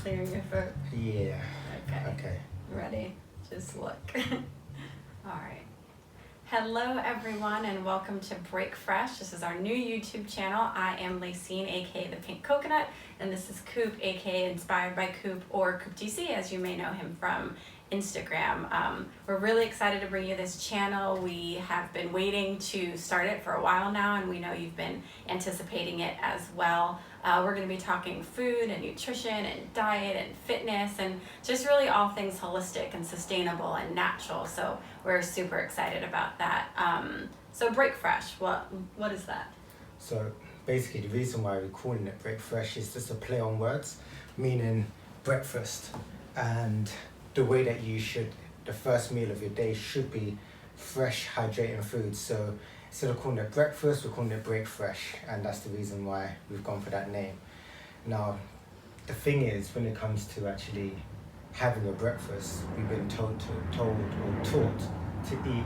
clearing your throat? Yeah. Okay. Ready? Just look. All right. Hello, everyone, and welcome to Break Fresh. This is our new YouTube channel. I am Lacine, aka the Pink Coconut, and this is Coop, aka Inspired by Coop, or Coop DC, as you may know him from Instagram. We're really excited to bring you this channel. We have been waiting to start it for a while now, and we know you've been anticipating it as well. We're going to be talking food and nutrition and diet and fitness and just really all things holistic and sustainable and natural. So we're super excited about that. So Break Fresh, what is that? So basically the reason why we're calling it Break Fresh is just a play on words, meaning breakfast, and the way that the first meal of your day should be fresh, hydrating food. So instead of calling it breakfast, we're calling it Break Fresh, and that's the reason why we've gone for that name. Now, the thing is, when it comes to actually having a breakfast, we've been told or taught to eat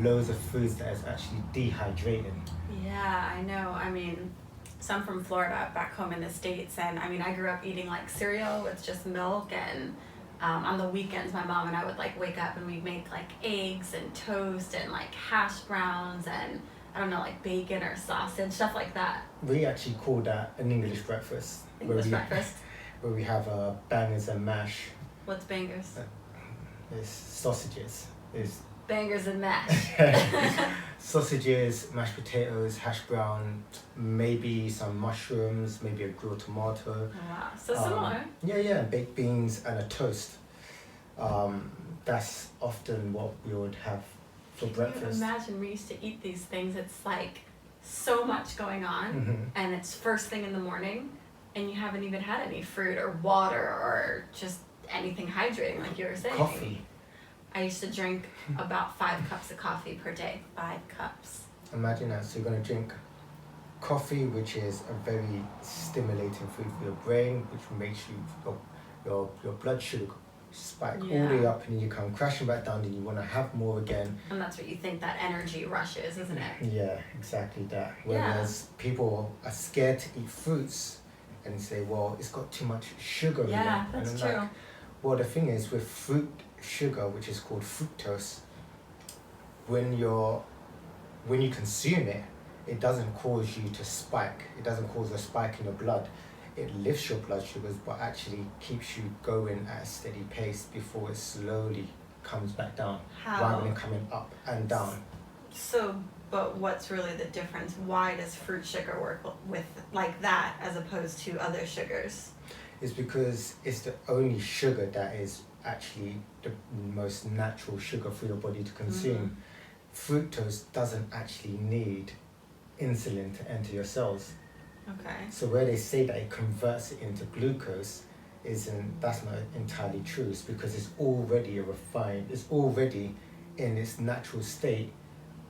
loads of foods that is actually dehydrating. Yeah, I know. I mean, so I'm from Florida, back home in the States, and I mean, I grew up eating like cereal with just milk, and on the weekends, my mom and I would like wake up and we'd make like eggs and toast and like hash browns and I don't know, like bacon or sausage, stuff like that. We actually call that an English breakfast. Breakfast? Where we have bangers and mash. What's bangers? It's sausages. It's bangers and mash. Sausages, mashed potatoes, hash brown, maybe some mushrooms, maybe a grilled tomato. Oh, wow, so similar. Yeah, baked beans and a toast. That's often what we would have for breakfast. Can you imagine we used to eat these things? It's like so much going on, and it's first thing in the morning, and you haven't even had any fruit or water or just anything hydrating, like you were saying. Coffee. I used to drink about 5 cups of coffee per day. 5 cups. Imagine that. So you're going to drink coffee, which is a very stimulating food for your brain, which makes your blood sugar spike all the way up, and then you come crashing back down, and you want to have more again. And that's what you think that energy rush is, isn't it? Yeah, exactly that. Whereas people are scared to eat fruits and say, well, it's got too much sugar in it. Yeah, that's true. Like, well, the thing is with fruit sugar, which is called fructose, when you consume it, it doesn't cause you to spike. It doesn't cause a spike in your blood. It lifts your blood sugars, but actually keeps you going at a steady pace before it slowly comes back down, rather than coming up and down. So, but what's really the difference? Why does fruit sugar work with like that as opposed to other sugars? It's because it's the only sugar that is actually the most natural sugar for your body to consume. Fructose doesn't actually need insulin to enter your cells. Okay. So where they say that it converts it into glucose, that's not entirely true. It's because it's already it's already in its natural state,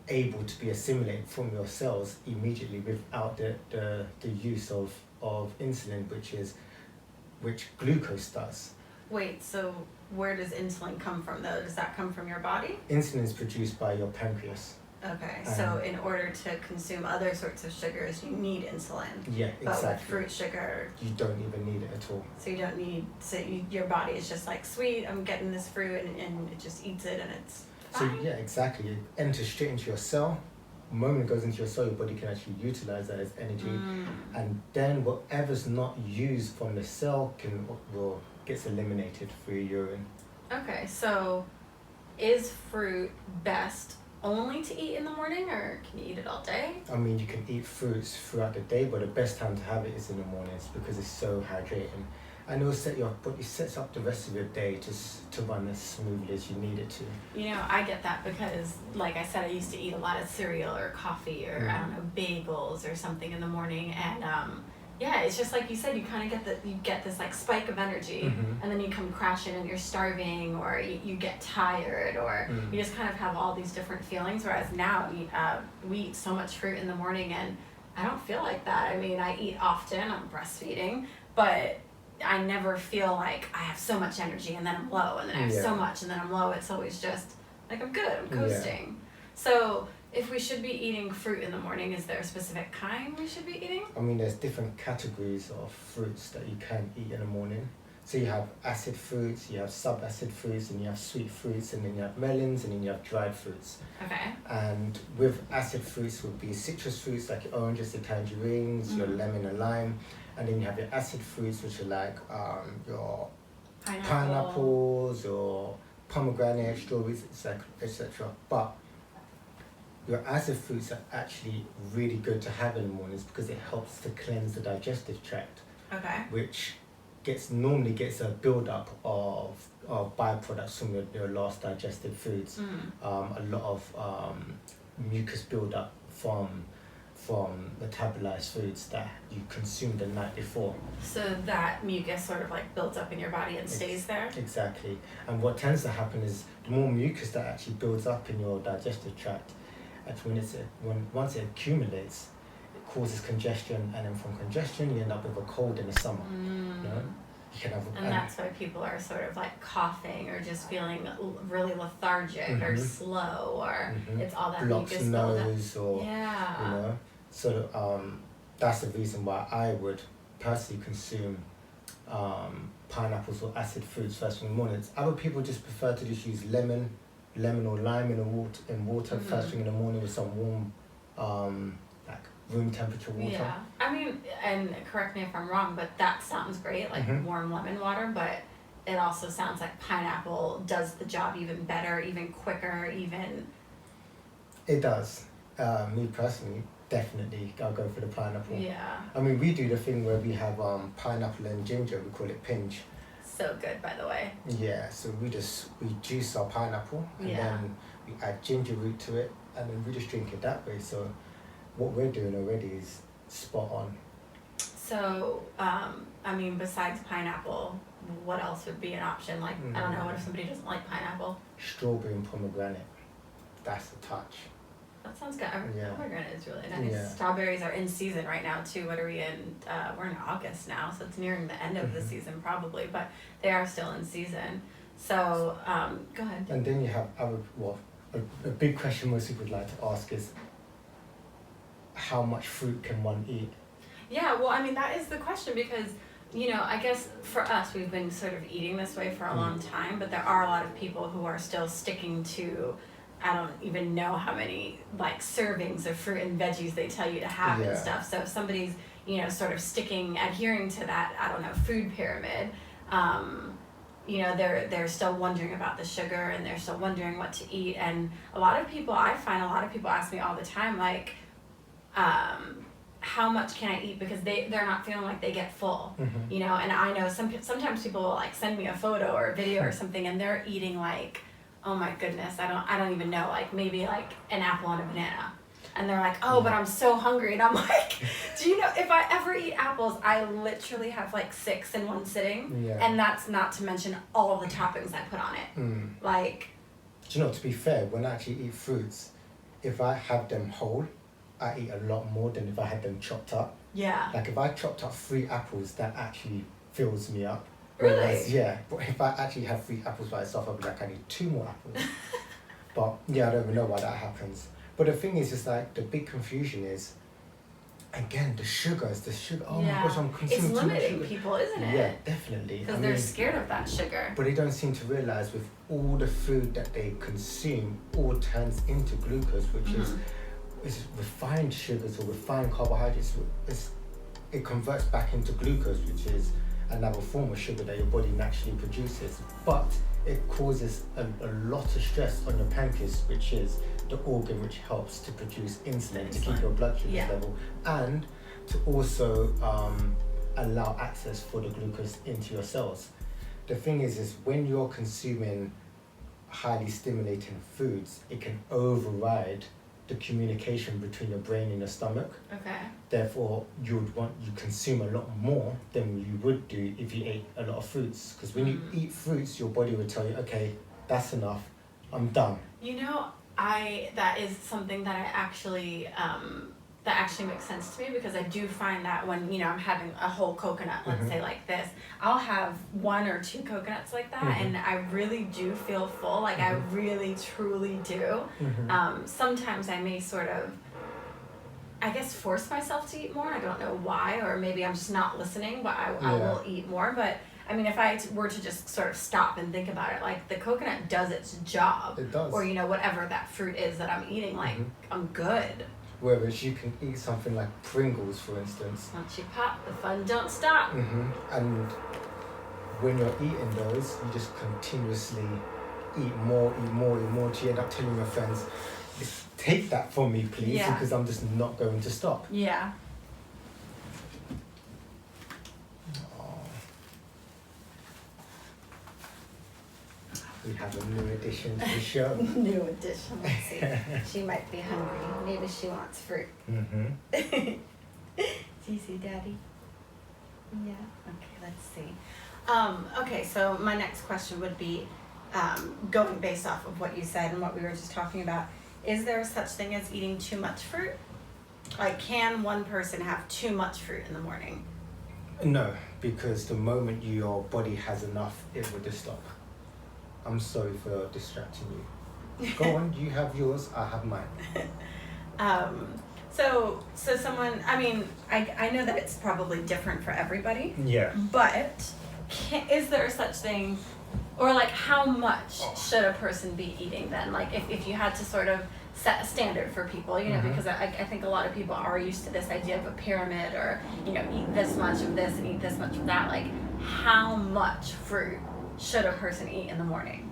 able to be assimilated from your cells immediately without the use of insulin, which glucose does. Wait, so where does insulin come from though? Does that come from your body? Insulin is produced by your pancreas. Okay, so in order to consume other sorts of sugars, you need insulin. Yeah, exactly. But with fruit sugar, you don't even need it at all. So you don't need, your body is just like, sweet, I'm getting this fruit, and it just eats it and it's fine. So yeah, exactly. It enters straight into your cell. The moment it goes into your cell, your body can actually utilize that as energy. And then whatever's not used from the cell gets eliminated through your urine. Okay, so is fruit best only to eat in the morning, or can you eat it all day? I mean, you can eat fruits throughout the day, but the best time to have it is in the mornings because it's so hydrating. And it sets up the rest of your day to run as smoothly as you need it to. You know, I get that because, like I said, I used to eat a lot of cereal or coffee or, I don't know, bagels or something in the morning. And, yeah, it's just like you said, you kind of get this like spike of energy, and then you come crashing and you're starving, or you get tired, or you just kind of have all these different feelings. Whereas now we eat so much fruit in the morning, and I don't feel like that. I mean, I eat often, I'm breastfeeding, but I never feel like I have so much energy and then I'm low, and then I have so much and then I'm low. It's always just like I'm good, I'm coasting. So if we should be eating fruit in the morning, is there a specific kind we should be eating? I mean, there's different categories of fruits that you can eat in the morning. So you have acid fruits, you have sub-acid fruits, and you have sweet fruits, and then you have melons, and then you have dried fruits. Okay. And with acid fruits would be citrus fruits like your oranges, the tangerines, your lemon and lime. And then you have your acid fruits, which are like your pineapples or pomegranate, strawberries, etc. But your acid fruits are actually really good to have in the mornings because it helps to cleanse the digestive tract, Okay. which normally gets a build-up of byproducts from your last digested foods. A lot of mucus build-up from metabolized foods that you consumed the night before. So that mucus sort of like builds up in your body and stays there? Exactly. And what tends to happen is the more mucus that actually builds up in your digestive tract, actually once it accumulates, it causes congestion, and then from congestion you end up with a cold in the summer. You know? You can have and that's why people are sort of like coughing or just feeling really lethargic or slow, or it's all that blocks mucus nose buildup. or you know. So that's the reason why I would personally consume pineapples or acid fruits first thing in the morning. Other people just prefer to just use lemon or lime in water first thing in the morning with some warm like room temperature water. Yeah, I mean, and correct me if I'm wrong, but that sounds great, like warm lemon water, but it also sounds like pineapple does the job even better, even quicker, even... It does. Me personally, definitely I'll go for the pineapple. Yeah. I mean, we do the thing where we have pineapple and ginger, we call it pinch. So good, by the way. Yeah, so we juice our pineapple and then we add ginger root to it, and then we just drink it that way. So what we're doing already is spot on. So, I mean, besides pineapple, what else would be an option? Like, I don't know, what if somebody doesn't like pineapple? Strawberry and pomegranate. That's the touch. That sounds good. Yeah. Pomegranate is really nice. Yeah. Strawberries are in season right now too. What are we in? We're in August now, so it's nearing the end of the season probably, but they are still in season. So, go ahead. And then you have a big question most people would like to ask is, how much fruit can one eat? Yeah, well, I mean, that is the question because, you know, I guess for us, we've been sort of eating this way for a long time, but there are a lot of people who are still sticking to, I don't even know how many, like, servings of fruit and veggies they tell you to have and stuff. So if somebody's, you know, sort of adhering to that, I don't know, food pyramid, you know, they're still wondering about the sugar and they're still wondering what to eat. And I find a lot of people ask me all the time, like, how much can I eat, because they're not feeling like they get full, you know. And I know sometimes people will like send me a photo or a video or something and they're eating like, oh my goodness, I don't even know, like maybe like an apple and a banana, and they're like, oh, but I'm so hungry. And I'm like, do you know, if I ever eat apples, I literally have like 6 in one sitting, and that's not to mention all the toppings I put on it. Like, do you know, to be fair, when I actually eat fruits, if I have them whole, I eat a lot more than if I had them chopped up. Yeah. Like if I chopped up 3 apples, that actually fills me up. Really? Whereas, yeah, but if I actually have 3 apples by itself, I'll be like, I need 2 more apples. But yeah, I don't even know why that happens. But the thing is like the big confusion is, again, the sugar. Oh my gosh, I'm consuming it's too much limiting sugar. people, isn't it? Yeah, definitely. Because they're scared of that sugar. But they don't seem to realize with all the food that they consume, all turns into glucose, which is refined sugars or refined carbohydrates. It converts back into glucose, which is another form of sugar that your body naturally produces. But it causes a lot of stress on your pancreas, which is the organ which helps to produce insulin to keep your blood sugar level, and to also allow access for the glucose into your cells. The thing is when you're consuming highly stimulating foods, it can override the communication between your brain and your stomach. Okay. Therefore, you consume a lot more than you would do if you ate a lot of fruits. Because when you eat fruits, your body would tell you, okay, that's enough, I'm done. You know, that is something that that actually makes sense to me, because I do find that when, you know, I'm having a whole coconut, let's say like this, I'll have 1 or 2 coconuts like that, and I really do feel full, like I really truly do. Sometimes I may sort of, I guess, force myself to eat more. I don't know why, or maybe I'm just not listening, but I will eat more. But I mean, if I were to just sort of stop and think about it, like the coconut does its job. It does. Or, you know, whatever that fruit is that I'm eating, like, I'm good. Whereas you can eat something like Pringles, for instance. Once you pop, the fun don't stop. And when you're eating those, you just continuously eat more, till you end up telling your friends, take that from me, please, because I'm just not going to stop. Yeah. We have a new addition to the show. New addition. Let's see. She might be hungry. Maybe she wants fruit. Do you see, Daddy? Yeah. Okay, let's see. Okay, so my next question would be, going based off of what you said and what we were just talking about, is there such thing as eating too much fruit? Like, can one person have too much fruit in the morning? No, because the moment your body has enough, it will just stop. I'm sorry for distracting you. Go on, you have yours, I have mine. So someone, I mean, I know that it's probably different for everybody. Yeah. But is there such thing, or like how much should a person be eating then? Like if you had to sort of set a standard for people, you know, because I think a lot of people are used to this idea of a pyramid, or, you know, eat this much of this and eat this much of that. Like, how much fruit should a person eat in the morning?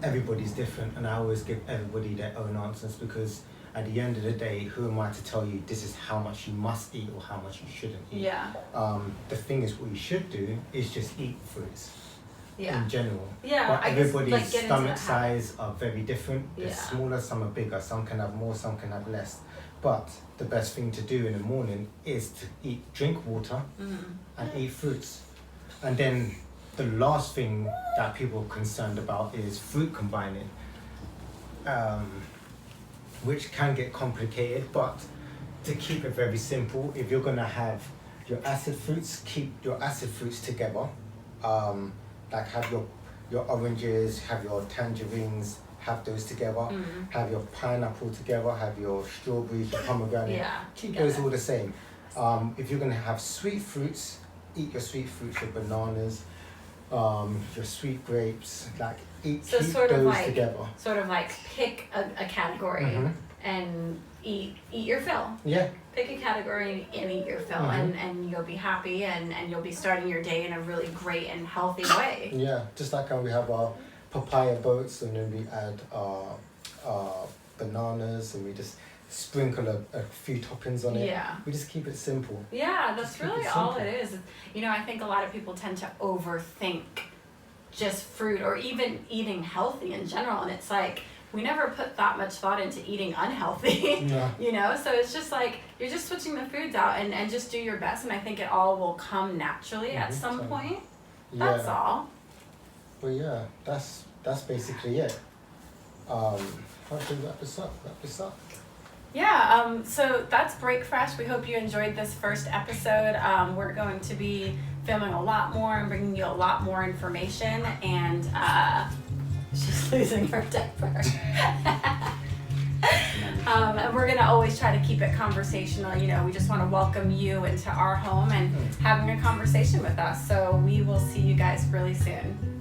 Everybody's different, and I always give everybody their own answers, because at the end of the day, who am I to tell you this is how much you must eat or how much you shouldn't eat? Yeah. The thing is, what you should do is just eat fruits. Yeah. In general. Yeah. But everybody's like, stomach size are very different. They're Yeah. smaller, some are bigger, some can have more, some can have less. But the best thing to do in the morning is to drink water and eat fruits. And then the last thing that people are concerned about is fruit combining, which can get complicated. But to keep it very simple, if you're gonna have your acid fruits, keep your acid fruits together. Like have your oranges, have your tangerines, have those together. Have your pineapple together, have your strawberries, your pomegranate. Yeah, keep together. those all the same. If you're gonna have sweet fruits, eat your sweet fruits, your bananas, your sweet grapes. Like keep sort those of like, together. Sort of like pick a category and eat your fill. Yeah. Pick a category and eat your fill, and you'll be happy, and you'll be starting your day in a really great and healthy way. Yeah, just like how we have our papaya boats, and then we add our bananas, and we just sprinkle a few toppings on it. Yeah. We just keep it simple. Yeah, that's Just keep really it all simple. it is. You know, I think a lot of people tend to overthink just fruit or even eating healthy in general, and it's like, we never put that much thought into eating unhealthy. Yeah. You know, so it's just like you're just switching the foods out and just do your best, and I think it all will come naturally at some point. That's all. But yeah, that's basically it. How do we wrap this up? Yeah, so that's Break Fresh. We hope you enjoyed this first episode. We're going to be filming a lot more and bringing you a lot more information, and she's losing her temper. And we're gonna always try to keep it conversational. You know, we just want to welcome you into our home and having a conversation with us. So we will see you guys really soon.